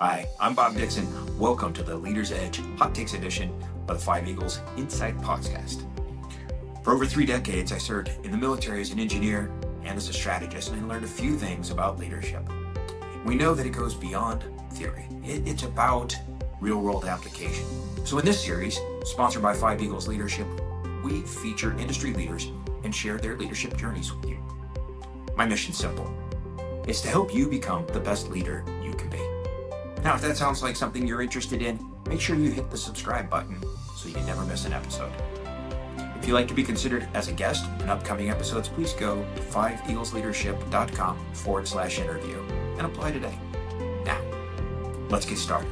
Hi, I'm Bob Dixon. Welcome to the Leader's Edge Hot Takes edition of the Five Eagles Insight Podcast. For over 3 decades, I served in the military as an engineer and as a strategist, and I learned a few things about leadership. We know that it goes beyond theory. It's about real-world application. So in this series, sponsored by Five Eagles Leadership, we feature industry leaders and share their leadership journeys with you. My mission's simple. It's to help you become the best leader you can be. Now, if that sounds like something you're interested in, make sure you hit the subscribe button so you never miss an episode. If you'd like to be considered as a guest in upcoming episodes, please go to 5eaglesleadership.com/interview and apply today. Now, let's get started.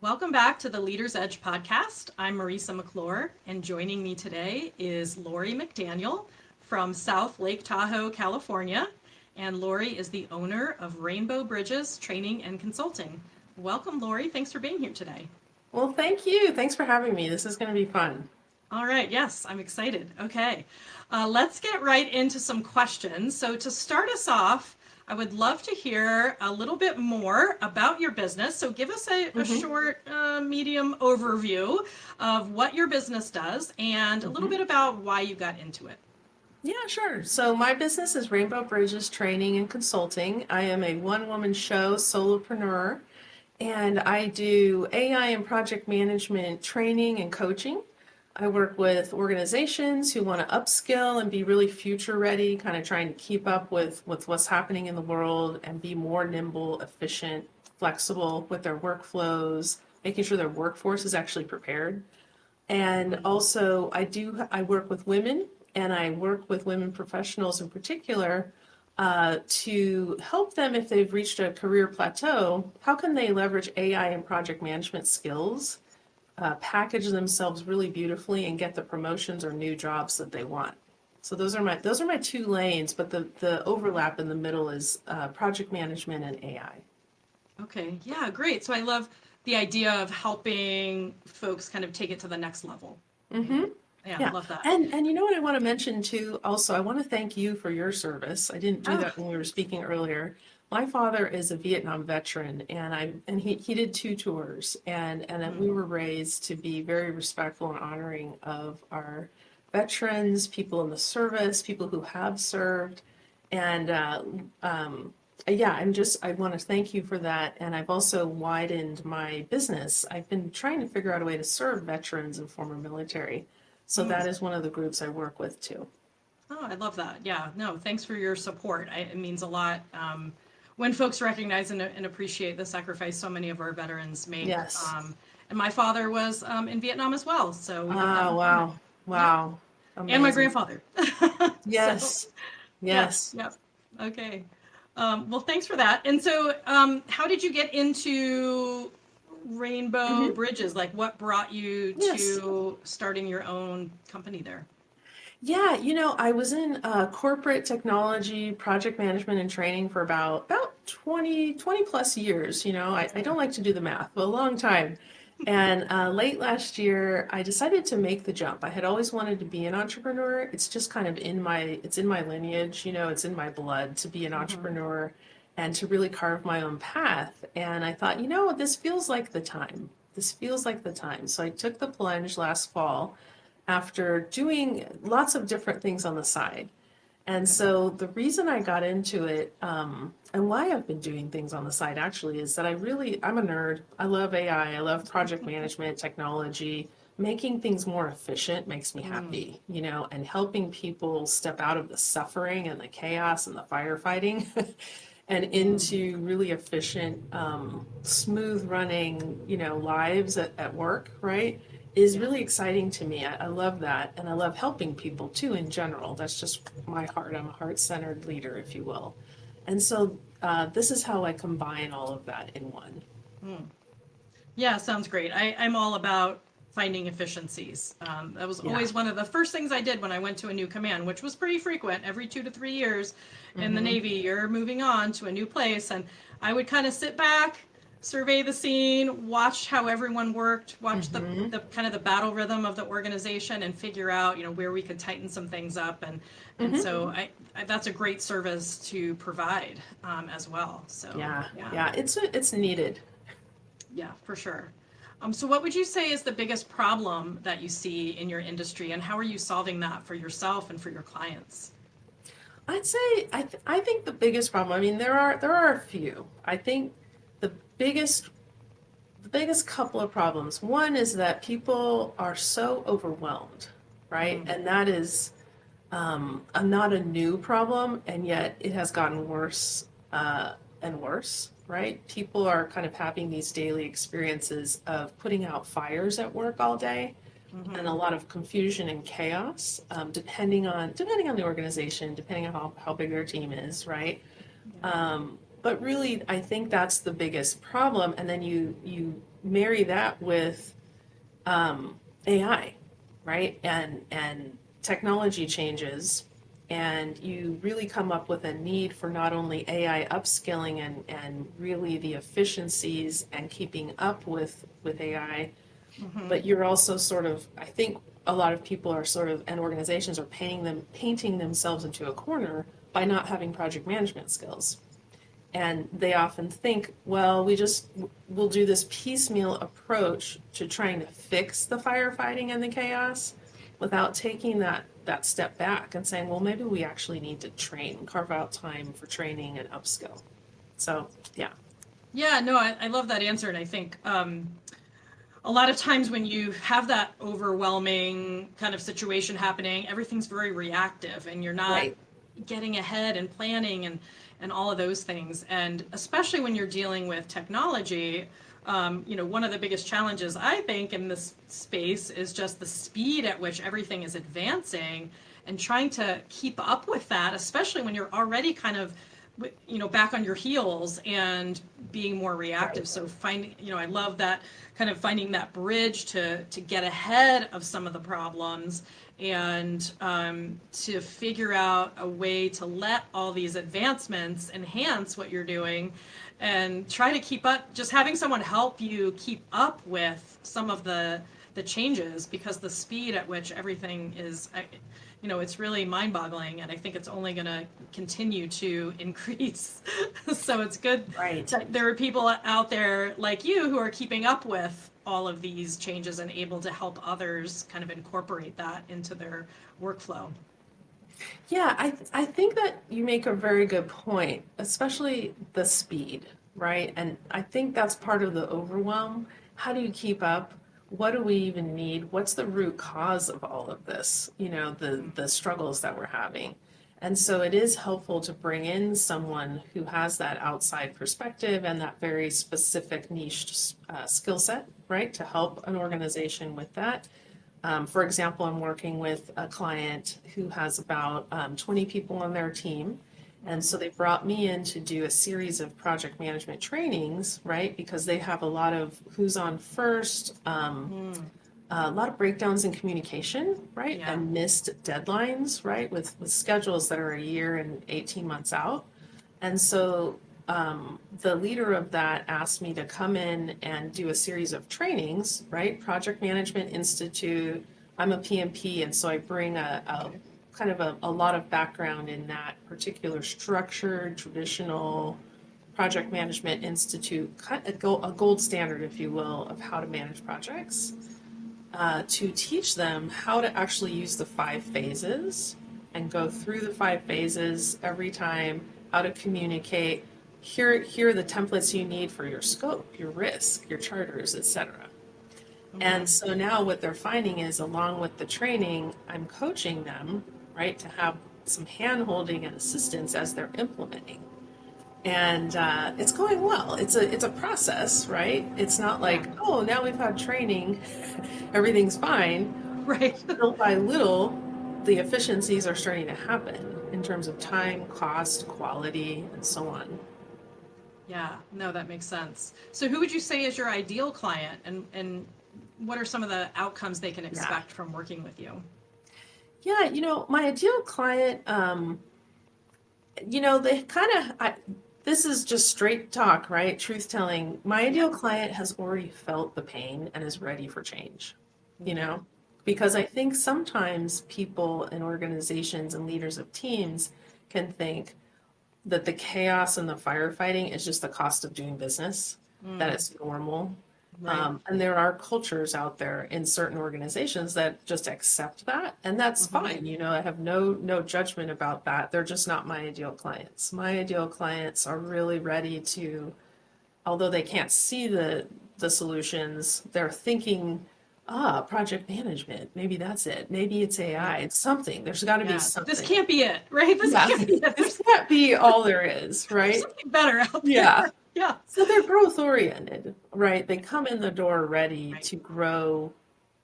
Welcome back to the Leader's Edge podcast. I'm Marisa McClure, and joining me today is Lori McDaniel from South Lake Tahoe, California. And Lori is the owner of Rainbow Bridges Training and Consulting. Welcome, Lori. Thanks for being here today. Well, thank you. Thanks for having me. This is going to be fun. All right. Yes, I'm excited. Okay. Let's get right into some questions. So to start us off, I would love to hear a little bit more about your business. So give us a short, medium overview of what your business does and a little bit about why you got into it. Yeah, sure. So my business is Rainbow Bridges Training and Consulting. I am a one-woman show solopreneur, and I do AI and project management training and coaching. I work with organizations who want to upskill and be really future ready, kind of trying to keep up with what's happening in the world and be more nimble, efficient, flexible with their workflows, making sure their workforce is actually prepared. And also I work with women, and I work with women professionals in particular to help them if they've reached a career plateau. How can they leverage AI and project management skills, package themselves really beautifully, and get the promotions or new jobs that they want? So those are my 2 lanes, but the overlap in the middle is project management and AI. Okay. Yeah, great. So I love the idea of helping folks kind of take it to the next level. Mm-hmm. Yeah, Yeah. I love that. And you know what I want to mention too, also, I want to thank you for your service. I didn't do that when we were speaking earlier. My father is a Vietnam veteran, and he did 2 tours, and we were raised to be very respectful and honoring of our veterans, people in the service, people who have served, and yeah, I want to thank you for that. And I've also widened my business. I've been trying to figure out a way to serve veterans and former military. So that is one of the groups I work with too. Oh, I love that. Yeah, no, thanks for your support. It means a lot when folks recognize and appreciate the sacrifice so many of our veterans make. Yes. And my father was in Vietnam as well, so we have that in Wow. common. Wow. Yeah. And my grandfather. Yes. So, Yes. Yep. Okay. Well, thanks for that. And so, how did you get into Rainbow Bridges? Like, what brought you to starting your own company there? Yeah, I was in corporate technology, project management, and training for about 20 plus years. I don't like to do the math, but a long time. And late last year, I decided to make the jump. I had always wanted to be an entrepreneur. It's just kind of in my lineage, it's in my blood to be an entrepreneur and to really carve my own path. And I thought, this feels like the time. So I took the plunge last fall after doing lots of different things on the side. And so the reason I got into it, and why I've been doing things on the side actually, is that I'm a nerd. I love AI. I love project management, technology. Making things more efficient makes me happy, and helping people step out of the suffering and the chaos and the firefighting and into really efficient, smooth running, lives at work, right? Is really exciting to me. I love that. And I love helping people too in general. That's just my heart. I'm a heart-centered leader, if you will. And so this is how I combine all of that in one. Yeah, sounds great. I'm all about finding efficiencies. That was Yeah. always one of the first things I did when I went to a new command, which was pretty frequent. Every 2 to 3 years in the Navy, you're moving on to a new place. And I would kind of sit back, survey the scene, watch how everyone worked, watch the kind of the battle rhythm of the organization, and figure out, where we could tighten some things up. And so that's a great service to provide as well. So Yeah, it's needed. yeah, for sure. So what would you say is the biggest problem that you see in your industry, and how are you solving that for yourself and for your clients? I'd say I think the biggest problem. I mean, there are a few. I think the biggest the biggest couple of problems. One is that people are so overwhelmed, right? And that is not a new problem, and yet it has gotten worse and worse, right? People are kind of having these daily experiences of putting out fires at work all day, and a lot of confusion and chaos, depending on the organization, depending on how big their team is, right? But really, I think that's the biggest problem, and then you marry that with AI, right? And technology changes, and you really come up with a need for not only AI upskilling and really the efficiencies and keeping up with AI, but you're also sort of, I think a lot of people are sort of, and organizations are painting themselves into a corner by not having project management skills. And they often think, well, we'll do this piecemeal approach to trying to fix the firefighting and the chaos without taking that step back and saying, well, maybe we actually need to carve out time for training and upskill. So, yeah. Yeah, no, I love that answer. And I think a lot of times when you have that overwhelming kind of situation happening, everything's very reactive, and you're not Right. getting ahead and planning and all of those things. And especially when you're dealing with technology, one of the biggest challenges I think in this space is just the speed at which everything is advancing, and trying to keep up with that, especially when you're already kind of back on your heels and being more reactive. Right. So I love that kind of finding that bridge to get ahead of some of the problems, and to figure out a way to let all these advancements enhance what you're doing, and try to keep up, just having someone help you keep up with some of the changes, because the speed at which everything is, it's really mind-boggling, and I think it's only going to continue to increase. So it's good Right. that there are people out there like you who are keeping up with all of these changes and able to help others kind of incorporate that into their workflow. Yeah, I think that you make a very good point, especially the speed, right? And I think that's part of the overwhelm. How do you keep up? What do we even need? What's the root cause of all of this? The struggles that we're having. And so it is helpful to bring in someone who has that outside perspective and that very specific niche skill set, right, to help an organization with that. For example, I'm working with a client who has about 20 people on their team. And so they brought me in to do a series of project management trainings, right? Because they have a lot of who's on first, a lot of breakdowns in communication, right? Yeah. And missed deadlines, right? With schedules that are a year and 18 months out. And so the leader of that asked me to come in and do a series of trainings, right? Project Management Institute. I'm a PMP, and so I bring a kind of a lot of background in that particular structured, traditional Project Management Institute, a gold standard, if you will, of how to manage projects, to teach them how to actually use the 5 phases and go through the 5 phases every time, how to communicate. Here are the templates you need for your scope, your risk, your charters, etc. And so now what they're finding is, along with the training, I'm coaching them, right, to have some hand-holding and assistance as they're implementing. And it's going well. It's a process, right? It's not like, oh, now we've had training, everything's fine. Right. Little by little, the efficiencies are starting to happen in terms of time, cost, quality, and so on. Yeah, no, that makes sense. So who would you say is your ideal client, and what are some of the outcomes they can Yeah. expect from working with you? Yeah, my ideal client, they kind of, this is just straight talk, right? Truth telling. My ideal client has already felt the pain and is ready for change, Yeah. because I think sometimes people and organizations and leaders of teams can think that the chaos and the firefighting is just the cost of doing business, that it's normal. Right. And there are cultures out there in certain organizations that just accept that, and that's fine. I have no judgment about that. They're just not my ideal clients. My ideal clients are really ready to, although they can't see the solutions, they're thinking, project management. Maybe that's it. Maybe it's AI. It's something. There's got to be Yeah. This something. can't be it, right? This Yeah, can't be it. this can't be all there is, There's right? something better out Yeah. there. Yeah. So they're growth oriented, right? They come in the door ready Right. to grow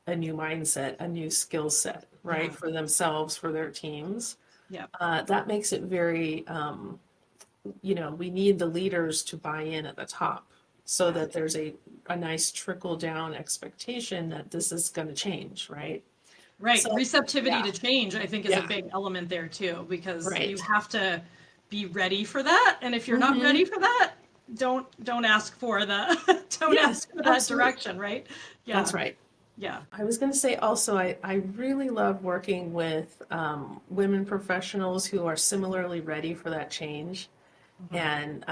a new mindset, a new skill set, right? Yeah. For themselves, for their teams. Yeah. That makes it very, we need the leaders to buy in at the top so Yeah. that there's a nice trickle down expectation that this is going to change, right? Right. So, Receptivity yeah, to change, I think, is a yeah, big element there too, because you right. have to be ready for that. And if you're not Mm-hmm. ready for that, don't ask for the don't Yeah, ask for that absolutely. direction, right? Yeah. That's right. Yeah. I was going to say also, I really love working with women professionals who are similarly ready for that change, and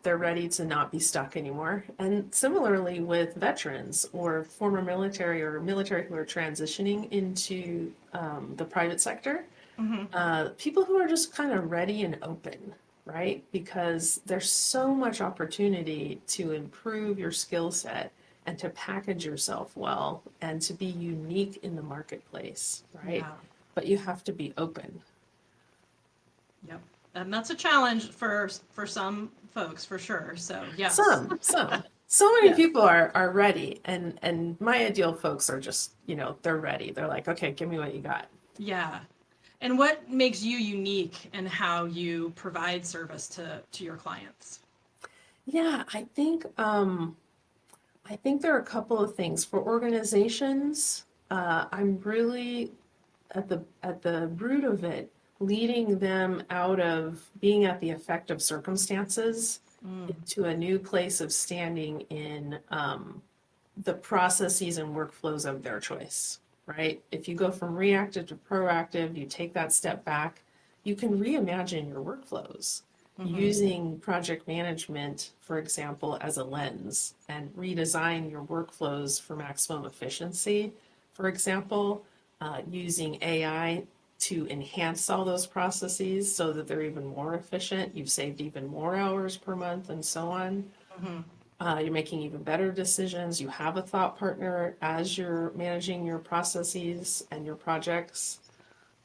they're ready to not be stuck anymore. And similarly with veterans or former military or military who are transitioning into the private sector, people who are just kind of ready and open, right? Because there's so much opportunity to improve your skill set and to package yourself well and to be unique in the marketplace, right? Yeah. But you have to be open. Yep. And that's a challenge for some folks for sure. So yes. Some. So many Yes. people are ready, and my ideal folks are just, they're ready. They're like, okay, give me what you got. Yeah. And what makes you unique in how you provide service to your clients? Yeah, I think there are a couple of things for organizations. I'm really at the root of it, leading them out of being at the effect of circumstances into a new place of standing in the processes and workflows of their choice. Right? If you go from reactive to proactive, you take that step back, you can reimagine your workflows using project management, for example, as a lens and redesign your workflows for maximum efficiency. For example, using AI to enhance all those processes so that they're even more efficient. You've saved even more hours per month and so on. You're making even better decisions. You have a thought partner as you're managing your processes and your projects.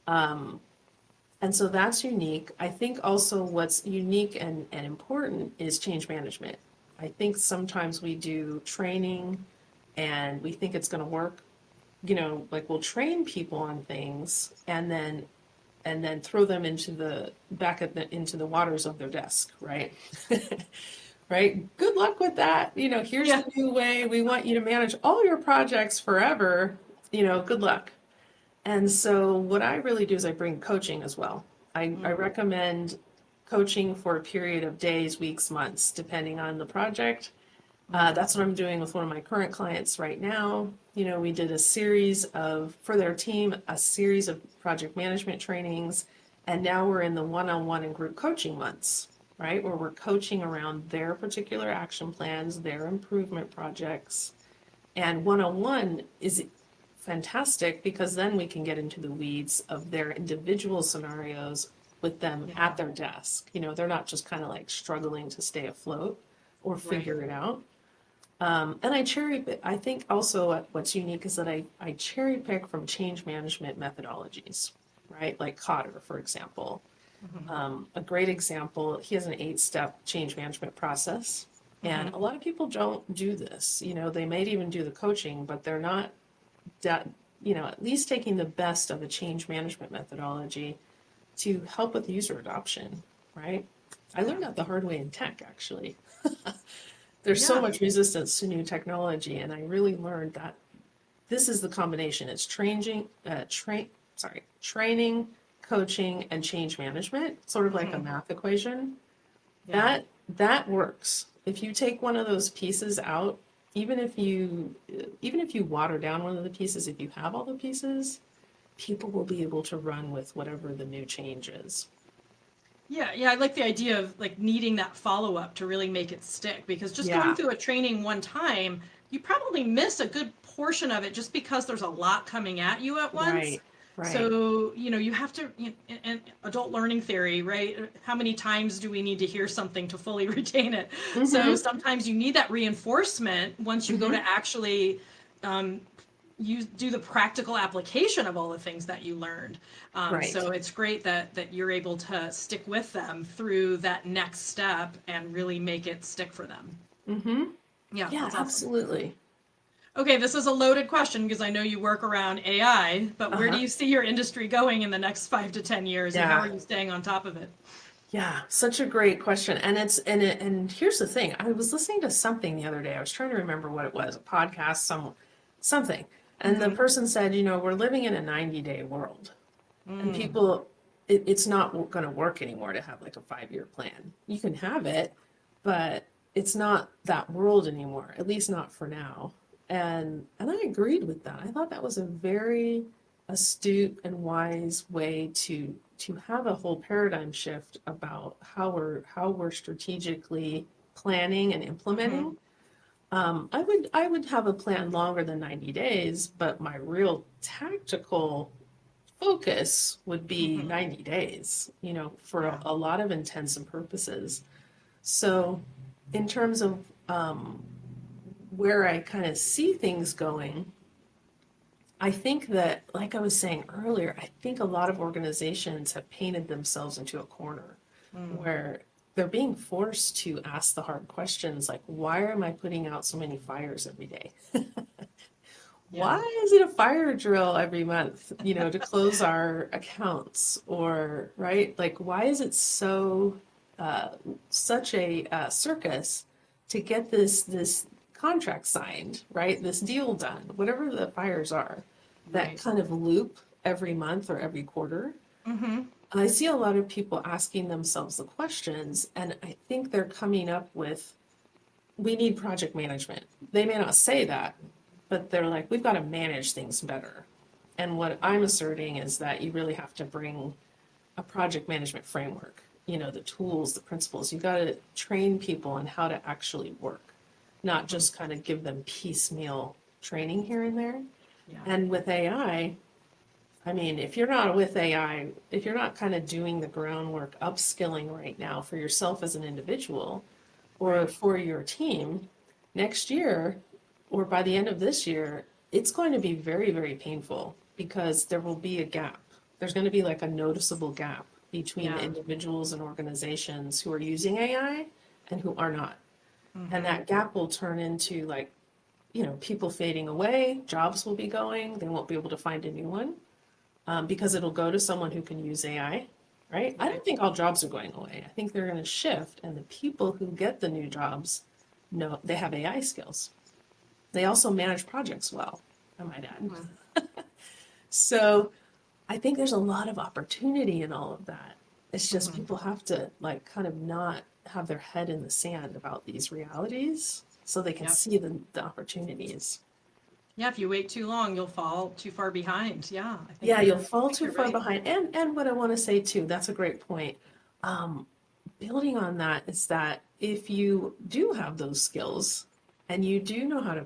And so that's unique. I think also what's unique and important is change management. I think sometimes we do training and we think it's going to work. Like we'll train people on things and then throw them into into the waters of their desk, right? Right? Good luck with that. Here's Yeah. the new way. We want you to manage all your projects forever. Good luck. And so what I really do is I bring coaching as well. I recommend coaching for a period of days, weeks, months, depending on the project. That's what I'm doing with one of my current clients right now. We did for their team, a series of project management trainings, and now we're in the one-on-one and group coaching months, right? Where we're coaching around their particular action plans, their improvement projects. And one-on-one is fantastic because then we can get into the weeds of their individual scenarios with them at their desk. They're not just kind of like struggling to stay afloat or figure it out. And I think also what's unique is that I cherry pick from change management methodologies, right? Like Cotter, for example. A great example, he has an 8-step change management process. And a lot of people don't do this. They might even do the coaching, but they're not that, at least taking the best of the change management methodology to help with user adoption, right? I learned that the hard way in tech, actually. There's so Yeah. much resistance to new technology, and I really learned that this is the combination. It's training, coaching, and change management, sort of like a math equation. Yeah. That works. If you take one of those pieces out, even if you water down one of the pieces, if you have all the pieces, people will be able to run with whatever the new change is. Yeah, yeah, I like the idea of like needing that follow up to really make it stick because just going Yeah, through a training one time, you probably miss a good portion of it just because there's a lot coming at you at once. right, right. So, you have to, and adult learning theory, right? How many times do we need to hear something to fully retain it? So Mm-hmm. sometimes you need that reinforcement once you go Mm-hmm. to actually you do the practical application of all the things that you learned. Right. So it's great that you're able to stick with them through that next step and really make it stick for them. Mm-hmm. Yeah, Yeah, that's awesome. absolutely. Okay, this is a loaded question because I know you work around AI, but where do Uh-huh. you see your industry going in the next 5 to 10 years, and how are Yeah. you staying on top of it? Yeah, such a great question. And here's the thing. I was listening to something the other day. I was trying to remember what it was, a podcast, something. And the Mm-hmm. person said, we're living in a 90-day world. And Mm, people, it's not going to work anymore to have like a 5-year plan. You can have it, but it's not that world anymore, at least not for now. And I agreed with that. I thought that was a very astute and wise way to have a whole paradigm shift about how we're strategically planning and mm-hmm. implementing. I would have a plan longer than 90 days, but my real tactical focus would be Mm-hmm. 90 days, for Yeah. a lot of intents and purposes. So, in terms of where I kind of see things going, I think that, like I was saying earlier, I think a lot of organizations have painted themselves into a corner Mm, where they're being forced to ask the hard questions like, why am I putting out so many fires every day? yeah. Why is it a fire drill every month, to close our accounts? Or, right? Like, why is it uh, such a circus to get this contract signed, right? This deal done, whatever the fires are, that Right. kind of loop every month or every quarter. Mm-hmm. I see a lot of people asking themselves the questions, and I think they're coming up with, we need project management. They may not say that, but they're like, we've got to manage things better. And what I'm asserting is that you really have to bring a project management framework, the tools, the principles. You've got to train people on how to actually work, not Mm-hmm. just kind of give them piecemeal training here and there. Yeah. And with AI, I mean, if you're not with AI, if you're not kind of doing the groundwork, upskilling right now for yourself as an individual or Right. for your team, next year or by the end of this year, it's going to be very, very painful because there will be a gap. There's going to be like a noticeable gap between the Yeah. individuals and organizations who are using AI and who are not. And Mm-hmm. that gap will turn into like, people fading away, jobs will be going, they won't be able to find a new one because it'll go to someone who can use AI, right? I Right. don't think all jobs are going away. I think they're going to shift, and the people who get the new jobs know they have AI skills. They also manage projects well, I might add. Mm-hmm. So I think there's a lot of opportunity in all of that. It's just Mm-hmm. people have to like kind of not have their head in the sand about these realities so they can Yep. see the opportunities. Yeah, if you wait too long, you'll fall too far behind. Yeah, Yeah, you'll fall I think too you're far right. behind. And what I want to say too, that's a great point. Um, Building on that is that if you do have those skills and you do know how to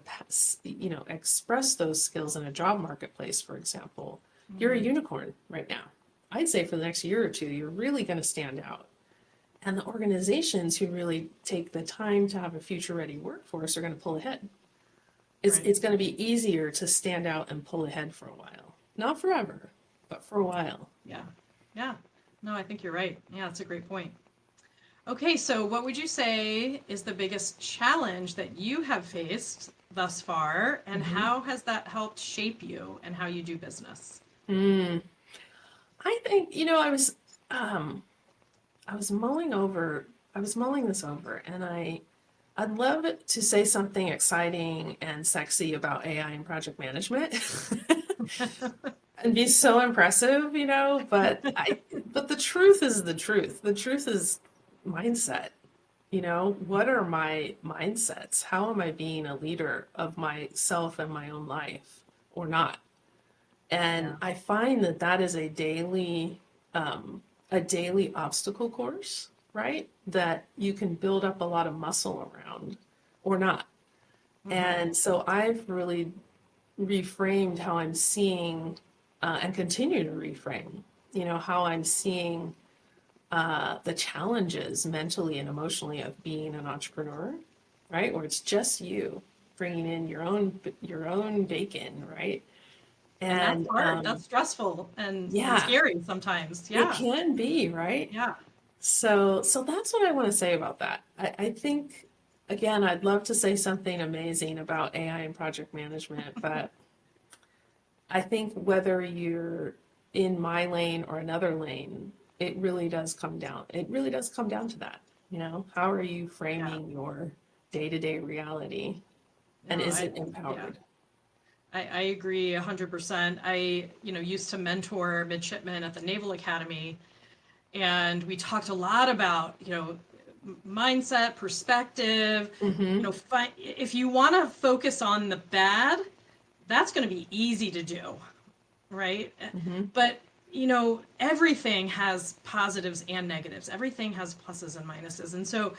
express those skills in a job marketplace, for example, you're a Mm-hmm. unicorn right now. I'd say for the next year or two, you're really going to stand out. And the organizations who really take the time to have a future ready workforce are going to pull ahead. It's, Right. it's going to be easier to stand out and pull ahead for a while. Not forever, but for a while. Yeah. Yeah. No, I think you're right. Yeah, that's a great point. Okay, so what would you say is the biggest challenge that you have faced thus far, and Mm-hmm. how has that helped shape you and how you do business? Mm. I think, um, I was mulling this over, and I I'd love to say something exciting and sexy about AI and project management and be so impressive, but the truth is the truth. The truth is mindset. What are my mindsets? How am I being a leader of myself and my own life or not? And Yeah. I find that that is a daily obstacle course, right? That you can build up a lot of muscle around or not. Hmm. And so I've really reframed how I'm seeing and continue to reframe, how I'm seeing the challenges mentally and emotionally of being an entrepreneur, right? Where it's just you bringing in your own bacon, right? And that's And hard. That's stressful and yeah, scary sometimes. it Yeah. can be, right? Yeah. So that's what I want to say about that. I think, again, I'd love to say something amazing about AI and project management, but I think whether you're in my lane or another lane, it really does come down to that. How are you Yeah. framing your day-to-day reality, No, and is it yeah. empowered? I agree 100%. I, used to mentor midshipmen at the Naval Academy, and we talked a lot about, mindset, perspective, Mm-hmm. if you want to focus on the bad, that's going to be easy to do, right? Mm-hmm. But everything has positives and negatives. Everything has pluses and minuses, and so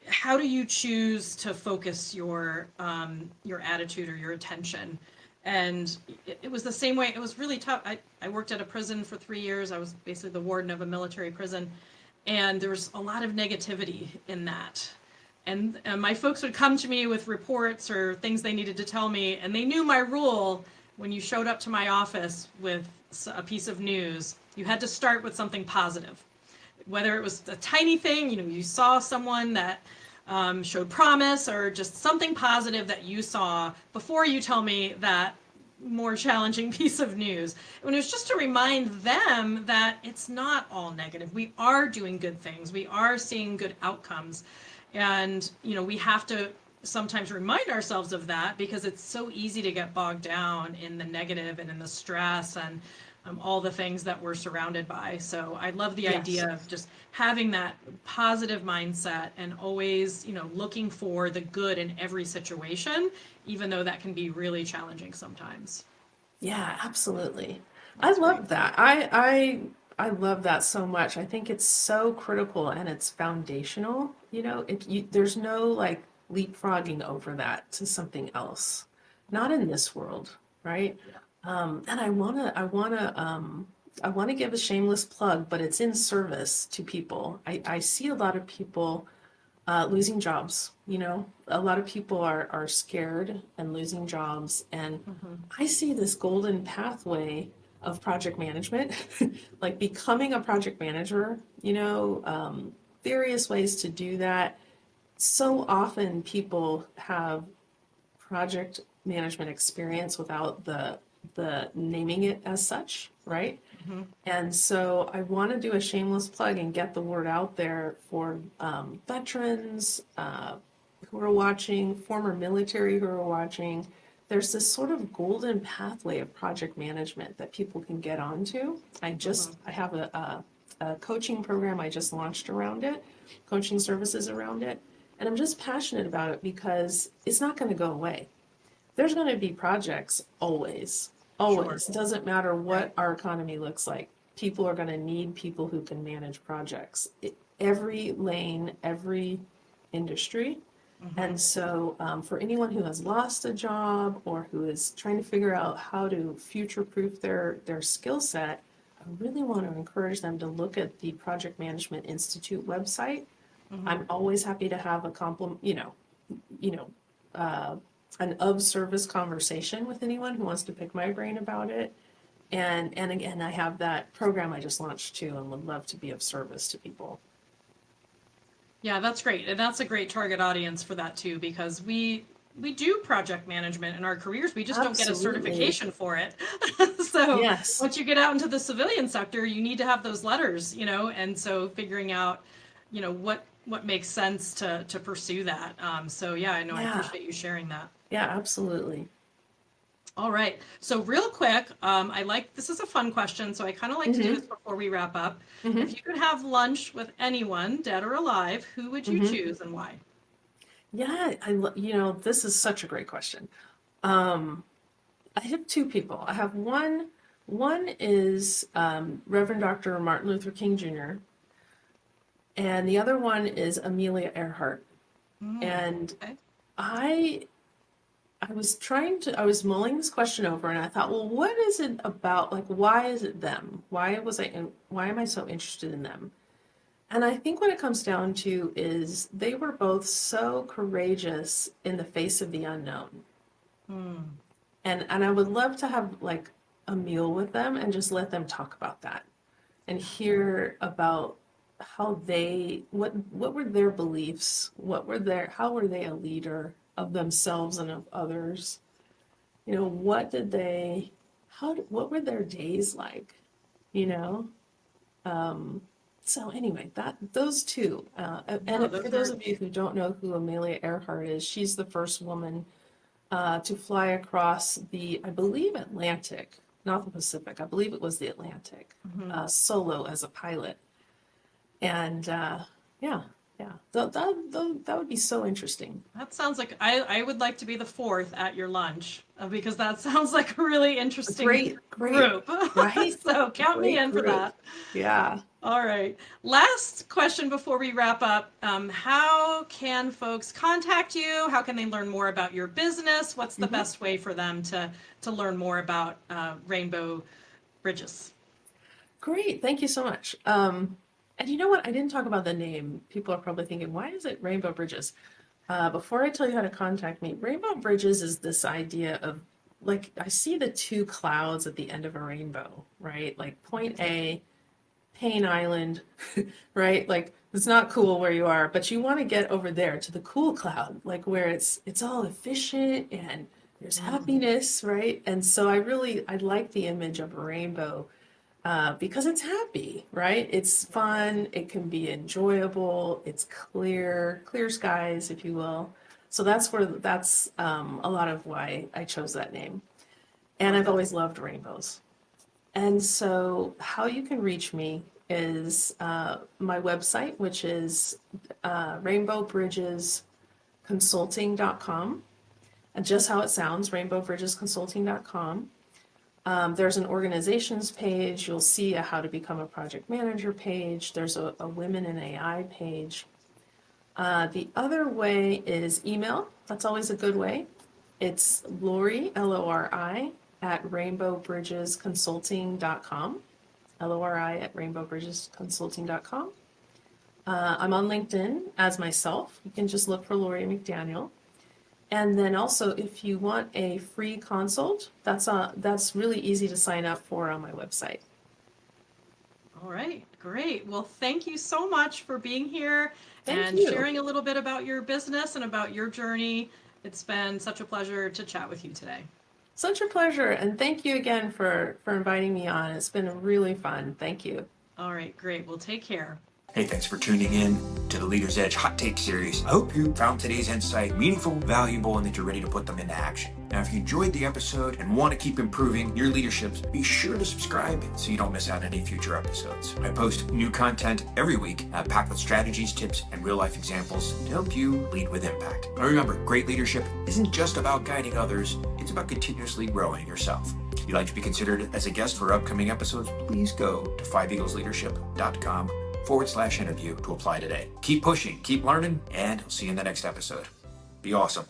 how do you choose to focus your attitude or your attention? And it was the same way. It was really tough. I worked at a prison for 3 years. I was basically the warden of a military prison, and there was a lot of negativity in that. And my folks would come to me with reports or things they needed to tell me, and they knew my rule. When you showed up to my office with a piece of news, you had to start with something positive, whether it was a tiny thing, you saw someone that showed promise, or just something positive that you saw before you tell me that more challenging piece of news. And it was just to remind them that it's not all negative. We are doing good things. We are seeing good outcomes. And, we have to sometimes remind ourselves of that, because it's so easy to get bogged down in the negative and in the stress and all the things that we're surrounded by. So I love the Yes. idea of just having that positive mindset and always, looking for the good in every situation, even though that can be really challenging sometimes. Yeah, absolutely. I That's great. love that. I love that so much. I think it's so critical and it's foundational. There's no like leapfrogging over that to something else. Not in this world, right? Yeah. And I wanna give a shameless plug, but it's in service to people. I see a lot of people losing jobs. A lot of people are scared and losing jobs. And Hmm. I see this golden pathway of project management, like becoming a project manager, various ways to do that. So often people have project management experience without the naming it as such, right? Hmm. And so I want to do a shameless plug and get the word out there for veterans who are watching, former military who are watching. There's this sort of golden pathway of project management that people can get onto. Hmm. I have a coaching program I just launched around it, coaching services around it. And I'm just passionate about it because it's not going to go away. There's going to be projects always, Sure. always. It doesn't matter Right. what our economy looks like. People are going to need people who can manage projects. Every lane, every industry. Hmm. And so, for anyone who has lost a job or who is trying to figure out how to future-proof their skill set, I really want to encourage them to look at the Project Management Institute website. Hmm. I'm always happy to have a compliment, you know, uh, an of service conversation with anyone who wants to pick my brain about it. And again, I have that program I just launched too, and would love to be of service to people. Yeah, that's great. And that's a great target audience for that too, because we do project management in our careers. We just don't get a Absolutely. certification for it. So Yes. once you get out into the civilian sector, you need to have those letters, and so figuring out, what makes sense to pursue that. So yeah, I know I Yeah. appreciate you sharing that. Yeah, absolutely. All right. So real quick, this is a fun question, so I kind of like to do Hmm. this before we wrap up. Hmm. If you could have lunch with anyone, dead or alive, who would you Hmm. choose and why? Yeah, this is such a great question. Um, I have two people. I have one is Reverend Dr. Martin Luther King Jr., and the other one is Amelia Earhart. And Okay. I I was mulling this question over and I thought, well, what is it about? Like, why is it them? Why am I so interested in them? And I think what it comes down to is they were both so courageous in the face of the unknown. Hmm. And I would love to have like a meal with them and just let them talk about that and hear about what were their beliefs? How were they a leader of themselves and of others? What did they what were their days like? You know? Um, so anyway, that those two. No, For those those are of you who don't know who Amelia Earhart is, she's the first woman to fly across I believe, Atlantic, not the Pacific. I believe it was the Atlantic, mhm. solo as a pilot. And yeah, yeah, that would be so interesting. That sounds like I would like to be the fourth at your lunch because that sounds like a really interesting Great, group. right? So count me Great in for group. that. Yeah. All right. Last question before we wrap up. How can folks contact you? How can they learn more about your business? What's the Hmm. best way for them to learn more about Rainbow Bridges? Great. Thank you so much. And you know what? I didn't talk about the name. People are probably thinking, why is it Rainbow Bridges? Before I tell you how to contact me, Rainbow Bridges is this idea of like, I see the two clouds at the end of a rainbow, right? Like point A, Payne Island, right? Like it's not cool where you are, but you want to get over there to the cool cloud, like where it's all efficient and there's happiness, right? And so I like the image of a rainbow because it's happy, right? It's fun, it can be enjoyable, it's clear skies, if you will. So that's a lot of why I chose that name. And Love I've that. always loved rainbows. And so, how you can reach me is my website, which is rainbowbridgesconsulting.com. And just how it sounds, rainbowbridgesconsulting.com. There's an organizations page. You'll see a how to become a project manager page. There's a women in AI page. The other way is email. That's always a good way. It's Lori, Lori, at rainbowbridgesconsulting.com. Lori at rainbowbridgesconsulting.com. I'm on LinkedIn as myself. You can just look for Lori McDaniel. And then also, if you want a free consult, that's really easy to sign up for on my website. All right, great. Well, thank you so much for being here Thank and you. sharing a little bit about your business and about your journey. It's been such a pleasure to chat with you today. Such a pleasure, and thank you again for inviting me on. It's been really fun. Thank you. All right, great. Well, take care. Hey, thanks for tuning in to the Leader's Edge Hot Take Series. I hope you found today's insight meaningful, valuable, and that you're ready to put them into action. Now, if you enjoyed the episode and want to keep improving your leaderships, be sure to subscribe so you don't miss out on any future episodes. I post new content every week, packed with strategies, tips, and real-life examples to help you lead with impact. And remember, great leadership isn't just about guiding others, it's about continuously growing yourself. If you'd like to be considered as a guest for upcoming episodes, please go to 5eaglesleadership.com/interview to apply today. Keep pushing, keep learning, and I'll see you in the next episode. Be awesome.